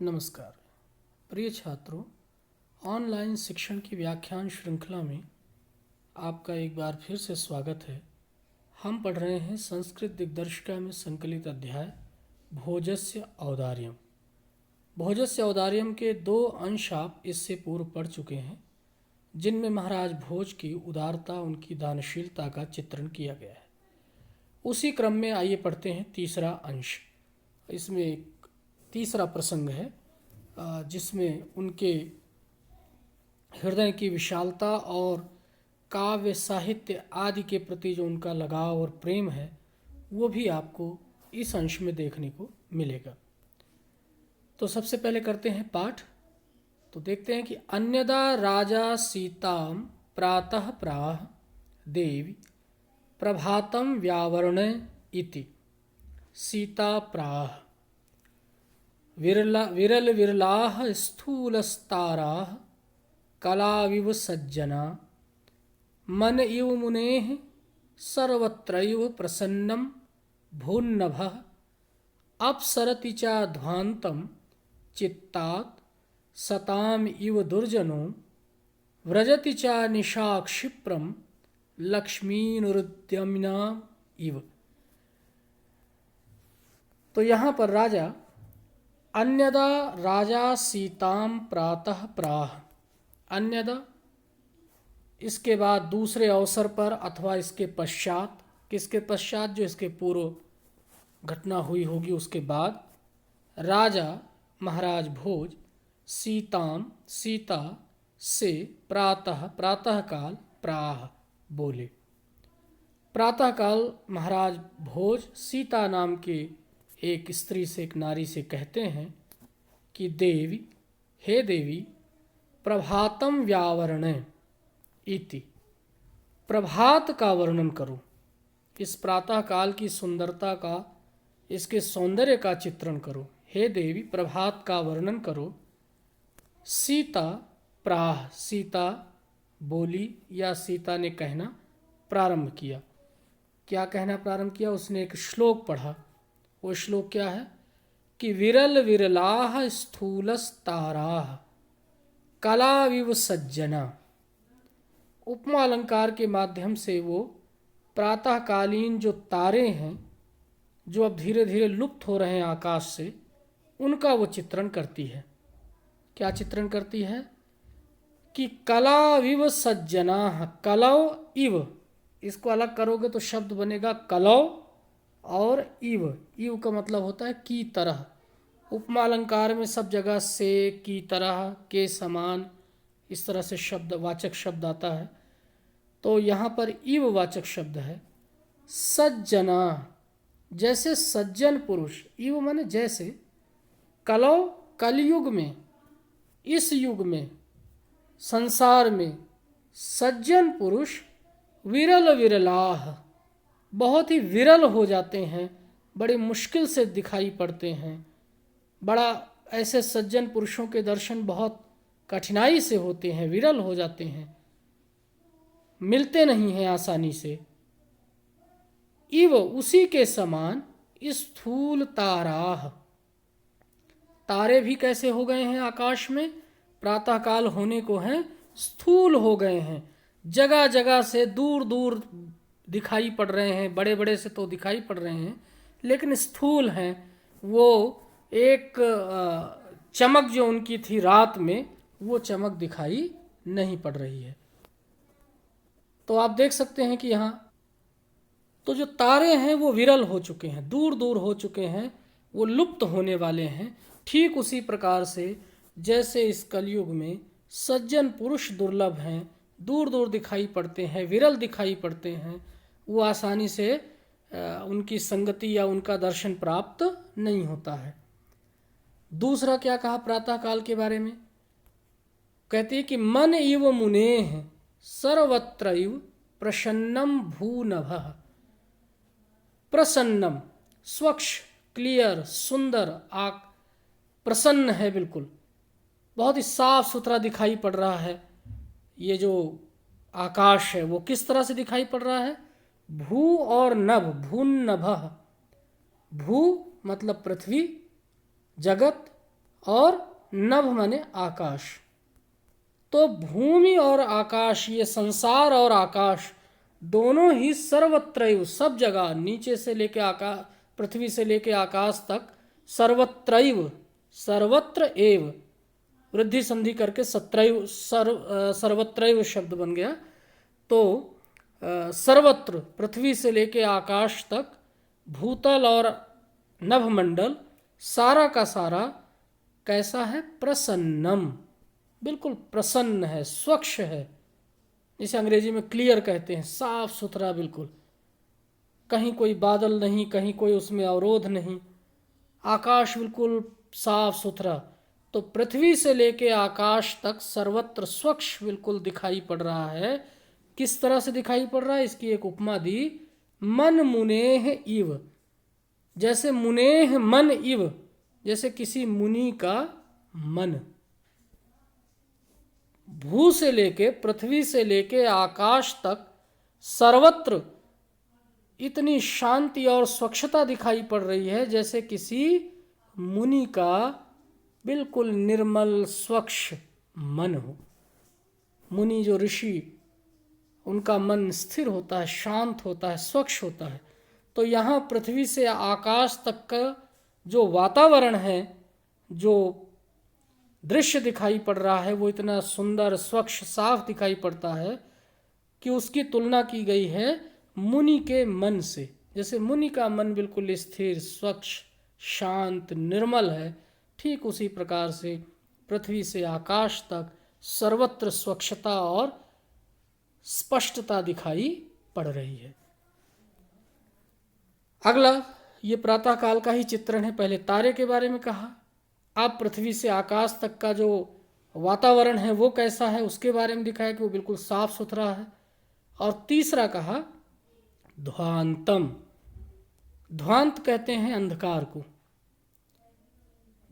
नमस्कार प्रिय छात्रों, ऑनलाइन शिक्षण की व्याख्यान श्रृंखला में आपका एक बार फिर से स्वागत है। हम पढ़ रहे हैं संस्कृत दिग्दर्शिका में संकलित अध्याय भोजस्य औदार्यम। भोजस्य औदार्यम के 2 अंश आप इससे पूर्व पढ़ चुके हैं, जिनमें महाराज भोज की उदारता, उनकी दानशीलता का चित्रण किया गया है। उसी क्रम में आइए पढ़ते हैं तीसरा अंश। इसमें एक तीसरा प्रसंग है जिसमें उनके हृदय की विशालता और काव्य साहित्य आदि के प्रति जो उनका लगाव और प्रेम है वो भी आपको इस अंश में देखने को मिलेगा। तो सबसे पहले करते हैं पाठ। तो देखते हैं कि अन्यदा राजा सीताम प्रातः प्राह देवी प्रभातम व्यावरण इति। सीता प्राह विरल विरलाः स्थूलस्ताराः कलाविव सज्जना मन इव मुनेः सर्वत्रैव प्रसन्नं भून्नभः अप्सरति च ध्वान्तं चित्तात् सताम इव दुर्जनो व्रजति च निशाक्षिप्रं लक्ष्मीनुरुद्यम्ना इव। तो यहाँ पर राजा अन्यदा राजा सीताम प्रातः प्राह, अन्यदा इसके बाद दूसरे अवसर पर अथवा इसके पश्चात, किसके पश्चात, जो इसके पूर्व घटना हुई होगी उसके बाद, राजा महाराज भोज सीताम सीता से प्रातः प्रातःकाल प्राह बोले। प्रातःकाल महाराज भोज सीता नाम के एक स्त्री से, एक नारी से कहते हैं कि देवी, हे देवी, प्रभातम व्यावरण इति, प्रभात का वर्णन करो। इस प्रातः काल की सुंदरता का, इसके सौंदर्य का चित्रण करो। हे देवी, प्रभात का वर्णन करो। सीता प्राह, सीता बोली या सीता ने कहना प्रारंभ किया। क्या कहना प्रारंभ किया? उसने एक श्लोक पढ़ा। वो श्लोक क्या है कि विरल विरलाः स्थूलस्ताराः कलाविव सज्जना। उपमा अलंकार के माध्यम से वो प्रातःकालीन जो तारे हैं, जो अब धीरे धीरे लुप्त हो रहे हैं आकाश से, उनका वो चित्रण करती है। क्या चित्रण करती है कि कलाविव सज्जनाः, कलौ इव, इसको अलग करोगे तो शब्द बनेगा कलौ और इव। इव का मतलब होता है की तरह। उपमा अलंकार में सब जगह से, की तरह, के समान, इस तरह से शब्द, वाचक शब्द आता है। तो यहाँ पर इव वाचक शब्द है। सज्जना, जैसे सज्जन पुरुष, इव माने जैसे, कलौ कलयुग में, इस युग में, संसार में, सज्जन पुरुष विरल विरलाह, बहुत ही विरल हो जाते हैं, बड़ी मुश्किल से दिखाई पड़ते हैं। बड़ा ऐसे सज्जन पुरुषों के दर्शन बहुत कठिनाई से होते हैं, विरल हो जाते हैं, मिलते नहीं हैं आसानी से। इव, उसी के समान, स्थूल ताराह, तारे भी कैसे हो गए हैं आकाश में? प्रातःकाल होने को हैं, स्थूल हो गए हैं, जगह जगह से दूर दूर दिखाई पड़ रहे हैं। बड़े बड़े से तो दिखाई पड़ रहे हैं, लेकिन स्थूल हैं। वो एक चमक जो उनकी थी रात में, वो चमक दिखाई नहीं पड़ रही है। तो आप देख सकते हैं कि यहाँ तो जो तारे हैं वो विरल हो चुके हैं, दूर दूर हो चुके हैं, वो लुप्त होने वाले हैं। ठीक उसी प्रकार से जैसे इस कलयुग में सज्जन पुरुष दुर्लभ हैं, दूर दूर दिखाई पड़ते हैं, विरल दिखाई पड़ते हैं, वो आसानी से उनकी संगति या उनका दर्शन प्राप्त नहीं होता है। दूसरा क्या कहा प्रातःकाल के बारे में? कहते हैं कि मन इव मुनेः सर्वत्रैव प्रसन्नम भूनभः। प्रसन्नम, स्वच्छ, क्लियर, सुंदर, प्रसन्न है, बिल्कुल बहुत ही साफ सुथरा दिखाई पड़ रहा है। ये जो आकाश है वो किस तरह से दिखाई पड़ रहा है? भू और नभ, भून्नभः। भू मतलब पृथ्वी, जगत, और नभ माने आकाश। तो भूमि और आकाश, ये संसार और आकाश दोनों ही सर्वत्रैव, सब जगह, नीचे से लेके आकाश, पृथ्वी से लेके आकाश तक, सर्वत्रैव, सर्वत्र एव, वृद्धि संधि करके सत्रैव, सर्वत्रैव शब्द बन गया। तो सर्वत्र, पृथ्वी से लेके आकाश तक, भूतल और नभमंडल, सारा का सारा कैसा है? प्रसन्नम, बिल्कुल प्रसन्न है, स्वच्छ है, जिसे अंग्रेजी में क्लियर कहते हैं, साफ सुथरा बिल्कुल, कहीं कोई बादल नहीं, कहीं कोई उसमें अवरोध नहीं, आकाश बिल्कुल साफ सुथरा। तो पृथ्वी से लेके आकाश तक सर्वत्र स्वच्छ बिल्कुल दिखाई पड़ रहा है। किस तरह से दिखाई पड़ रहा है? इसकी एक उपमा दी, मन मुनेह इव, जैसे मुनेह मन इव, जैसे किसी मुनि का मन। भू से लेके, पृथ्वी से लेके आकाश तक सर्वत्र इतनी शांति और स्वच्छता दिखाई पड़ रही है जैसे किसी मुनि का बिल्कुल निर्मल स्वच्छ मन हो। मुनि जो ऋषि, उनका मन स्थिर होता है, शांत होता है, स्वच्छ होता है। तो यहाँ पृथ्वी से आकाश तक का जो वातावरण है, जो दृश्य दिखाई पड़ रहा है, वो इतना सुंदर, स्वच्छ, साफ दिखाई पड़ता है कि उसकी तुलना की गई है मुनि के मन से। जैसे मुनि का मन बिल्कुल स्थिर, स्वच्छ, शांत, निर्मल है, ठीक उसी प्रकार से पृथ्वी से आकाश तक सर्वत्र स्वच्छता और स्पष्टता दिखाई पड़ रही है। अगला, ये प्रातःकाल का ही चित्रण है। पहले तारे के बारे में कहा, अब पृथ्वी से आकाश तक का जो वातावरण है वो कैसा है उसके बारे में दिखाया कि वो बिल्कुल साफ सुथरा है। और तीसरा कहा ध्वांतम, ध्वांत कहते हैं अंधकार को।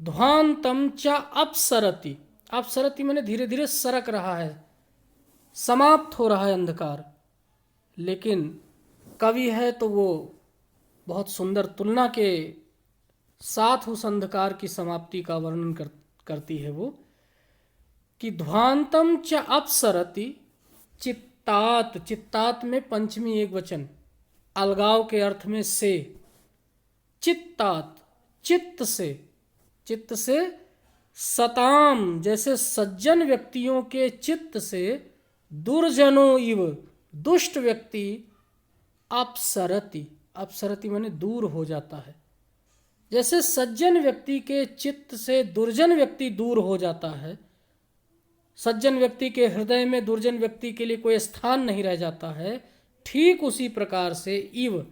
ध्वांतम च अपसरति, अपसरति माने धीरे धीरे सरक रहा है, समाप्त हो रहा है अंधकार। लेकिन कवि है तो वो बहुत सुंदर तुलना के साथ उस अंधकार की समाप्ति का वर्णन करती है वो, कि ध्वांतम च अपसरति चित्तात, चित्तात में पंचमी एक वचन, अलगाव के अर्थ में से, चित्तात, चित्त से, चित्त से, सताम, जैसे सज्जन व्यक्तियों के चित्त से, दुर्जनों इव, दुष्ट व्यक्ति, अपसरति, अपसरति माने दूर हो जाता है। जैसे सज्जन व्यक्ति के चित्त से दुर्जन व्यक्ति दूर हो जाता है, सज्जन व्यक्ति के हृदय में दुर्जन व्यक्ति के लिए कोई स्थान नहीं रह जाता है, ठीक उसी प्रकार से इव,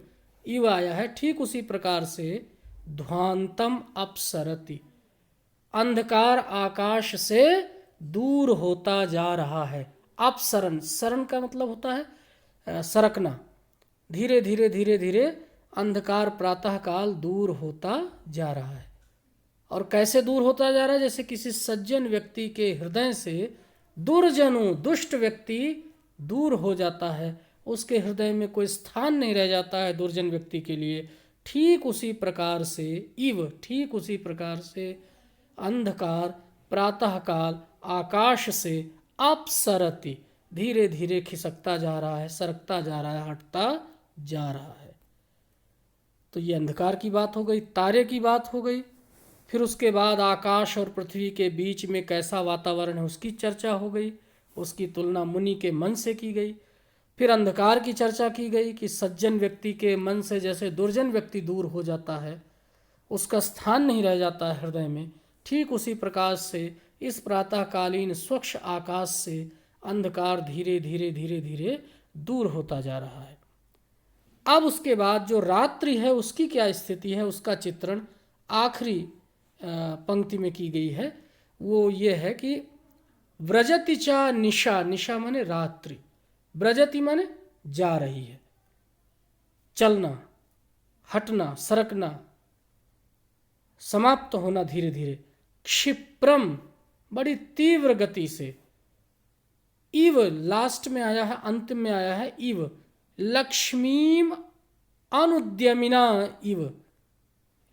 इव आया है, ठीक उसी प्रकार से ध्वांतम अपसरति, अंधकार आकाश से दूर होता जा रहा है। अपसरण, सरण का मतलब होता है सरकना। धीरे धीरे धीरे धीरे अंधकार प्रातःकाल दूर होता जा रहा है। और कैसे दूर होता जा रहा है? जैसे किसी सज्जन व्यक्ति के हृदय से दुर्जनों, दुष्ट व्यक्ति दूर हो जाता है, उसके हृदय में कोई स्थान नहीं रह जाता है दुर्जन व्यक्ति के लिए। ठीक उसी प्रकार से इव, ठीक उसी प्रकार से अंधकार प्रातःकाल आकाश से अपसरति, धीरे धीरे खिसकता जा रहा है, सरकता जा रहा है, हटता जा रहा है। तो ये अंधकार की बात हो गई, तारे की बात हो गई। फिर उसके बाद आकाश और पृथ्वी के बीच में कैसा वातावरण है उसकी चर्चा हो गई, उसकी तुलना मुनि के मन से की गई। फिर अंधकार की चर्चा की गई कि सज्जन व्यक्ति के मन से जैसे दुर्जन व्यक्ति दूर हो जाता है, उसका स्थान नहीं रह जाता है हृदय में, ठीक उसी प्रकार से इस प्रातःकालीन स्वच्छ आकाश से अंधकार धीरे धीरे धीरे धीरे दूर होता जा रहा है। अब उसके बाद जो रात्रि है उसकी क्या स्थिति है, उसका चित्रण आखिरी पंक्ति में की गई है। वो ये है कि व्रजति चा निशा, निशा माने रात्रि, व्रजति माने जा रही है, चलना, हटना, सरकना, समाप्त होना धीरे धीरे। क्षिप्रम, बड़ी तीव्र गति से। इव लास्ट में आया है, अंत में आया है इव, लक्ष्मीम अनुद्यमिना इव,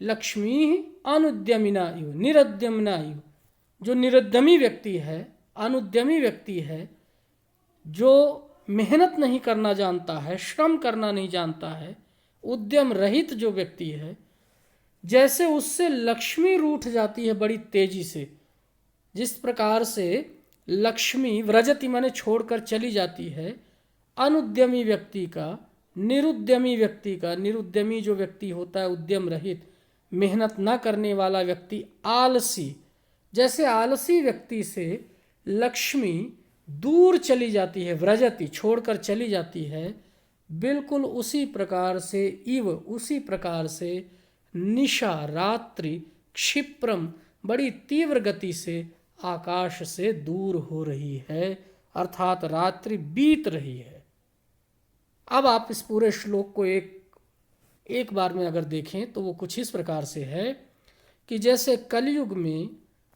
लक्ष्मी अनुद्यमिना इव निरुद्यमिना इव। जो निरुद्यमी व्यक्ति है, अनुद्यमी व्यक्ति है, जो मेहनत नहीं करना जानता है, श्रम करना नहीं जानता है, उद्यम रहित जो व्यक्ति है, जैसे उससे लक्ष्मी रूठ जाती है बड़ी तेजी से, जिस प्रकार से लक्ष्मी व्रजति माने छोड़कर चली जाती है, अनुद्यमी व्यक्ति का, निरुद्यमी व्यक्ति का, निरुद्यमी जो व्यक्ति होता है उद्यम रहित, मेहनत ना करने वाला व्यक्ति, आलसी, जैसे आलसी व्यक्ति से लक्ष्मी दूर चली जाती है, व्रजति छोड़कर चली जाती है, बिल्कुल उसी प्रकार से इव, उसी प्रकार से निशा रात्रि क्षिप्रम बड़ी तीव्र गति से आकाश से दूर हो रही है, अर्थात रात्रि बीत रही है। अब आप इस पूरे श्लोक को एक बार में अगर देखें तो वो कुछ इस प्रकार से है कि जैसे कलयुग में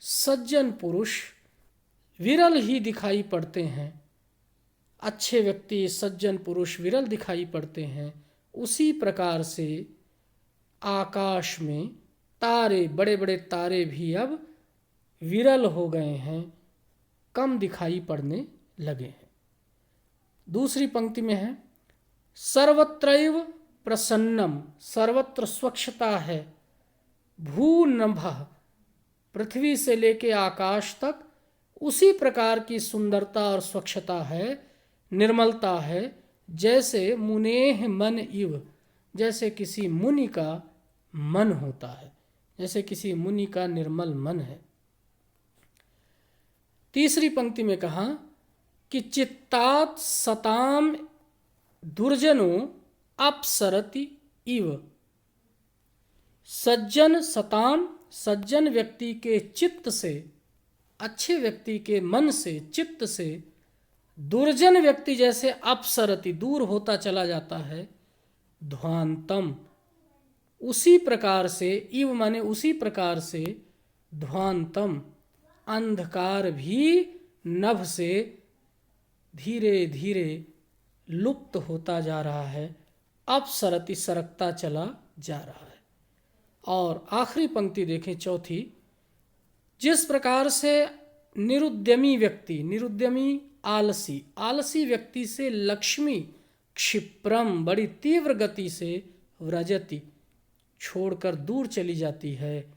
सज्जन पुरुष विरल ही दिखाई पड़ते हैं, अच्छे व्यक्ति सज्जन पुरुष विरल दिखाई पड़ते हैं, उसी प्रकार से आकाश में तारे, बड़े बड़े तारे भी अब विरल हो गए हैं, कम दिखाई पड़ने लगे हैं। दूसरी पंक्ति में है सर्वत्रैव प्रसन्नम, सर्वत्र स्वच्छता है, भूनभः, पृथ्वी से लेके आकाश तक उसी प्रकार की सुंदरता और स्वच्छता है, निर्मलता है, जैसे मुनेह मन इव, जैसे किसी मुनि का मन होता है, जैसे किसी मुनि का निर्मल मन है। तीसरी पंक्ति में कहा कि चित्तात सताम दुर्जनो अपसरति इव, सज्जन सताम, सज्जन व्यक्ति के चित्त से, अच्छे व्यक्ति के मन से, चित्त से दुर्जन व्यक्ति जैसे अपसरति दूर होता चला जाता है, ध्वांतम, उसी प्रकार से, इव माने उसी प्रकार से, ध्वांतम अंधकार भी नभ से धीरे धीरे लुप्त होता जा रहा है, अपसरति सरकता चला जा रहा है। और आखिरी पंक्ति देखें चौथी, जिस प्रकार से निरुद्यमी व्यक्ति, निरुद्यमी आलसी, आलसी व्यक्ति से लक्ष्मी क्षिप्रम बड़ी तीव्र गति से व्रजति छोड़कर दूर चली जाती है,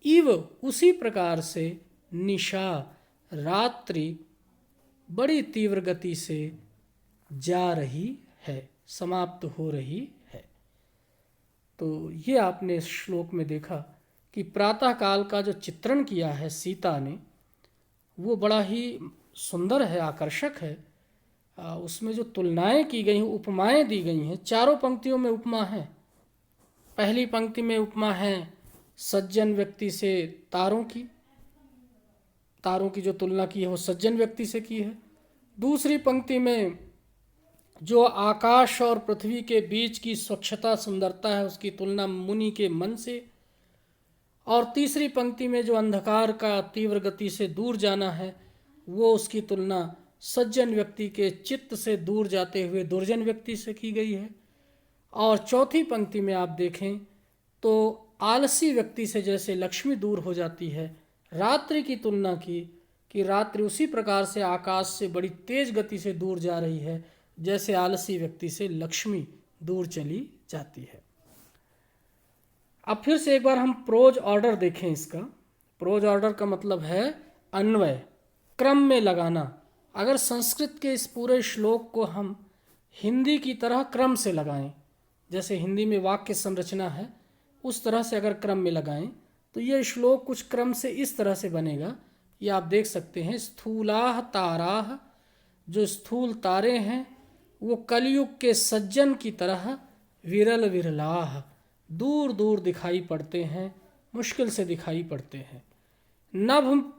इव उसी प्रकार से निशा रात्रि बड़ी तीव्र गति से जा रही है, समाप्त हो रही है। तो ये आपने इस श्लोक में देखा कि प्रातः काल का जो चित्रण किया है सीता ने, वो बड़ा ही सुंदर है, आकर्षक है। उसमें जो तुलनाएं की गई हैं, उपमाएं दी गई हैं, चारों पंक्तियों में उपमा है। पहली पंक्ति में उपमा है सज्जन व्यक्ति से तारों की, तारों की जो तुलना की है वो सज्जन व्यक्ति से की है। दूसरी पंक्ति में जो आकाश और पृथ्वी के बीच की स्वच्छता सुंदरता है उसकी तुलना मुनि के मन से, और तीसरी पंक्ति में जो अंधकार का तीव्र गति से दूर जाना है वो उसकी तुलना सज्जन व्यक्ति के चित्त से दूर जाते हुए दुर्जन व्यक्ति से की गई है। और चौथी पंक्ति में आप देखें तो आलसी व्यक्ति से जैसे लक्ष्मी दूर हो जाती है, रात्रि की तुलना की कि रात्रि उसी प्रकार से आकाश से बड़ी तेज गति से दूर जा रही है जैसे आलसी व्यक्ति से लक्ष्मी दूर चली जाती है। अब फिर से एक बार हम प्रोज ऑर्डर देखें इसका। प्रोज ऑर्डर का मतलब है अन्वय, क्रम में लगाना। अगर संस्कृत के इस पूरे श्लोक को हम हिंदी की तरह क्रम से लगाएं, जैसे हिंदी में वाक्य संरचना है उस तरह से अगर क्रम में लगाएं तो ये श्लोक कुछ क्रम से इस तरह से बनेगा। ये आप देख सकते हैं, स्थूलाह ताराह, जो स्थूल तारे हैं वो कलयुग के सज्जन की तरह विरल विरलाह दूर दूर दिखाई पड़ते हैं, मुश्किल से दिखाई पड़ते हैं। नभ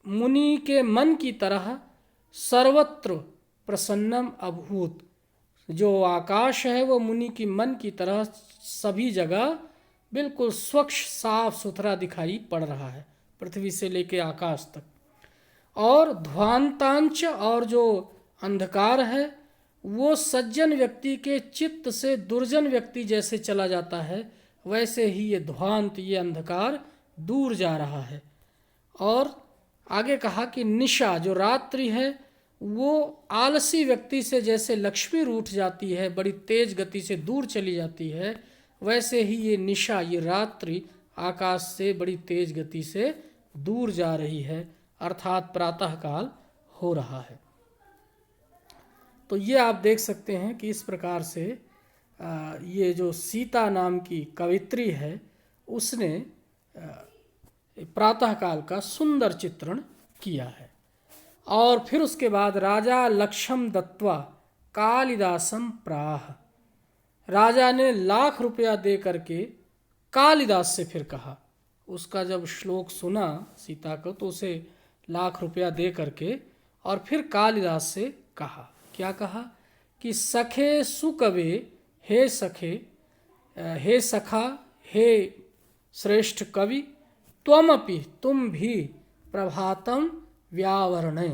मुनि के मन की तरह सर्वत्र प्रसन्नम अभूत, जो आकाश है वो मुनि की मन की तरह सभी जगह बिल्कुल स्वच्छ साफ सुथरा दिखाई पड़ रहा है, पृथ्वी से लेकर आकाश तक। और ध्वांतांच, और जो अंधकार है वो सज्जन व्यक्ति के चित्त से दुर्जन व्यक्ति जैसे चला जाता है, वैसे ही ये ध्वांत, ये अंधकार दूर जा रहा है। और आगे कहा कि निशा जो रात्रि है वो आलसी व्यक्ति से जैसे लक्ष्मी रूठ जाती है, बड़ी तेज गति से दूर चली जाती है, वैसे ही ये निशा, ये रात्रि आकाश से बड़ी तेज गति से दूर जा रही है, अर्थात प्रातः काल हो रहा है। तो ये आप देख सकते हैं कि इस प्रकार से ये जो सीता नाम की कवित्री है उसने प्रातःकाल का सुंदर चित्रण किया है। और फिर उसके बाद राजा लक्षम दत्वा कालिदासम प्राह, राजा ने लाख रुपया दे करके कालिदास से फिर कहा। उसका जब श्लोक सुना सीता को तो उसे लाख रुपया दे करके और फिर कालिदास से कहा। क्या कहा कि सखे सुकवे, हे सखे, हे सखा, हे श्रेष्ठ कवि, त्वमपि, तुम भी, प्रभातम व्यावर्णे,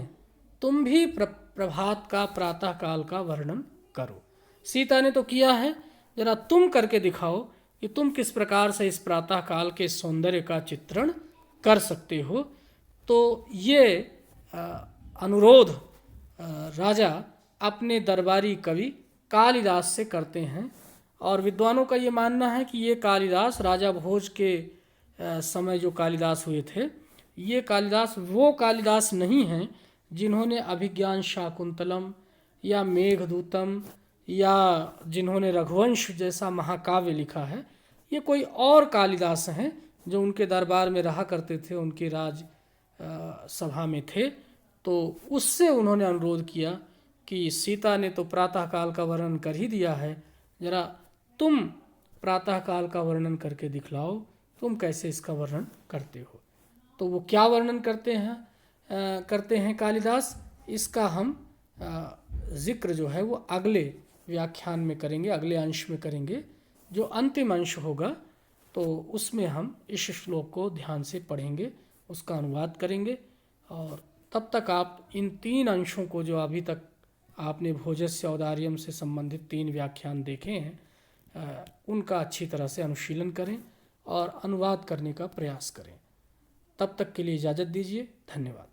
तुम भी प्रभात का, प्रातः काल का वर्णन करो। सीता ने तो किया है, जरा तुम करके दिखाओ कि तुम किस प्रकार से इस प्रातः काल के सौंदर्य का चित्रण कर सकते हो। तो ये अनुरोध राजा अपने दरबारी कवि कालिदास से करते हैं। और विद्वानों का ये मानना है कि ये कालिदास राजा भोज के समय जो कालिदास हुए थे, ये कालिदास वो कालिदास नहीं हैं जिन्होंने अभिज्ञान शाकुंतलम या मेघदूतम या जिन्होंने रघुवंश जैसा महाकाव्य लिखा है। ये कोई और कालिदास हैं जो उनके दरबार में रहा करते थे, उनकी राज सभा में थे। तो उससे उन्होंने अनुरोध किया कि सीता ने तो प्रातःकाल का वर्णन कर ही दिया है, जरा तुम प्रातःकाल का वर्णन करके दिखलाओ, तुम कैसे इसका वर्णन करते हो। तो वो क्या वर्णन करते हैं कालिदास, इसका हम जिक्र जो है वो अगले व्याख्यान में करेंगे, अगले अंश में करेंगे। जो अंतिम अंश होगा तो उसमें हम इस श्लोक को ध्यान से पढ़ेंगे, उसका अनुवाद करेंगे। और तब तक आप इन 3 अंशों को, जो अभी तक आपने भोजस्य औदार्यम से संबंधित 3 व्याख्यान देखे हैं, उनका अच्छी तरह से अनुशीलन करें और अनुवाद करने का प्रयास करें। तब तक के लिए इजाज़त दीजिए। धन्यवाद।